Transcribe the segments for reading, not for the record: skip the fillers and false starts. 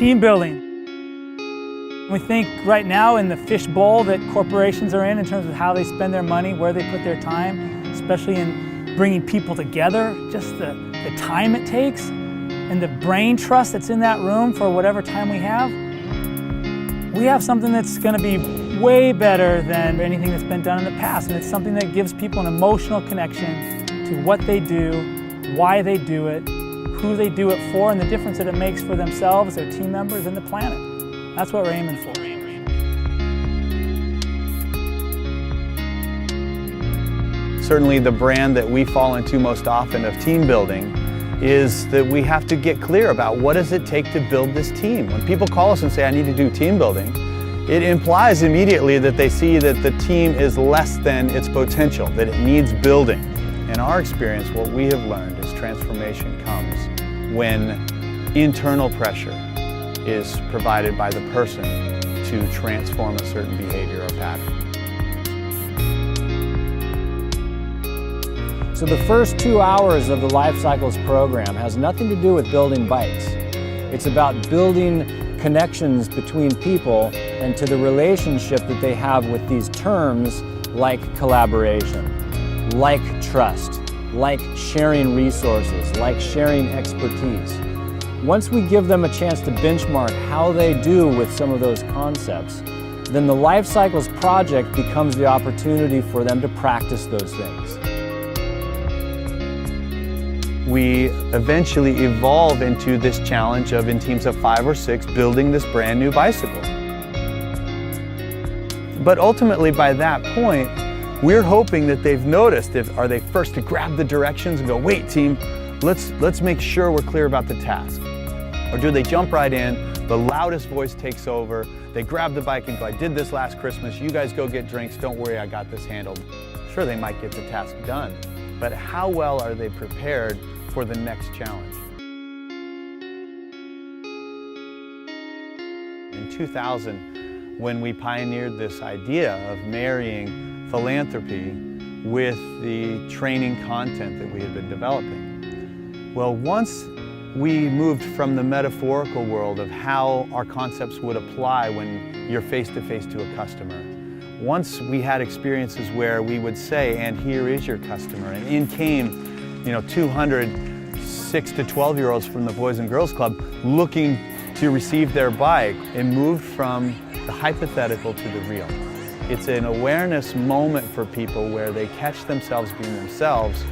Team building. We think right now in the fishbowl that corporations are in terms of how they spend their money, where they put their time, especially in bringing people together, just the time it takes and the brain trust that's in that room for whatever time we have. We have something that's going to be way better than anything that's been done in the past, and it's something that gives people an emotional connection to what they do, why they do it, who they do it for, and the difference that it makes for themselves, their team members, and the planet. That's what we're aiming for. Certainly the brand that we fall into most often of team building is that we have to get clear about what does it take to build this team. When people call us and say, I need to do team building, it implies immediately that they see that the team is less than its potential, that it needs building. In our experience, what we have learned is transformation comes when internal pressure is provided by the person to transform a certain behavior or pattern. So the first 2 hours of the Life Cycles program has nothing to do with building bikes. It's about building connections between people and to the relationship that they have with these terms like collaboration, like trust, like sharing resources, like sharing expertise. Once we give them a chance to benchmark how they do with some of those concepts, then the Life Cycles project becomes the opportunity for them to practice those things. We eventually evolve into this challenge of, in teams of 5 or 6, building this brand new bicycle. But ultimately by that point, we're hoping that they've noticed, are they first to grab the directions and go, wait team, let's make sure we're clear about the task. Or do they jump right in, the loudest voice takes over, they grab the bike and go, I did this last Christmas, you guys go get drinks, don't worry, I got this handled. Sure, they might get the task done, but how well are they prepared for the next challenge? In 2000, when we pioneered this idea of marrying philanthropy with the training content that we had been developing, well, once we moved from the metaphorical world of how our concepts would apply when you're face-to-face to a customer, once we had experiences where we would say, and here is your customer, and in came 200 6 to 12-year-olds from the Boys and Girls Club looking to receive their bike, it moved from the hypothetical to the real. It's an awareness moment for people where they catch themselves being themselves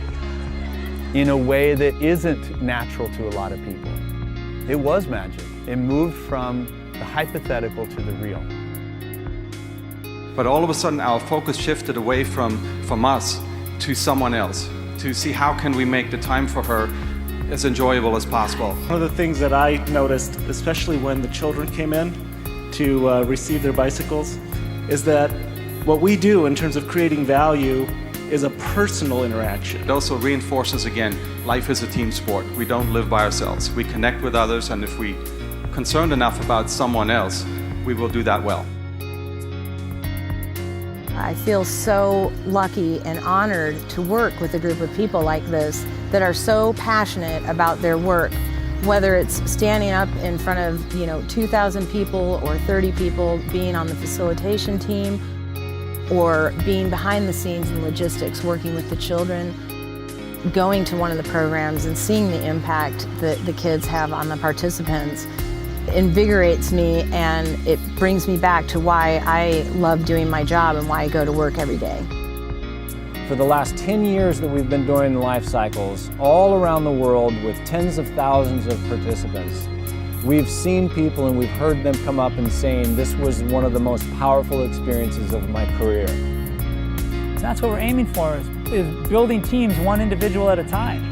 in a way that isn't natural to a lot of people. It was magic. It moved from the hypothetical to the real. But all of a sudden our focus shifted away from us to someone else, to see how can we make the time for her as enjoyable as possible. One of the things that I noticed, especially when the children came in to receive their bicycles, is that what we do in terms of creating value is a personal interaction. It also reinforces again, life is a team sport. We don't live by ourselves. We connect with others, and if we're concerned enough about someone else, we will do that well. I feel so lucky and honored to work with a group of people like this that are so passionate about their work, whether it's standing up in front of 2,000 people or 30 people, being on the facilitation team, or being behind the scenes in logistics, working with the children, going to one of the programs and seeing the impact that the kids have on the participants invigorates me, and it brings me back to why I love doing my job and why I go to work every day. For the last 10 years that we've been doing the Life Cycles, all around the world with tens of thousands of participants, we've seen people and we've heard them come up and saying, this was one of the most powerful experiences of my career. That's what we're aiming for, is building teams one individual at a time.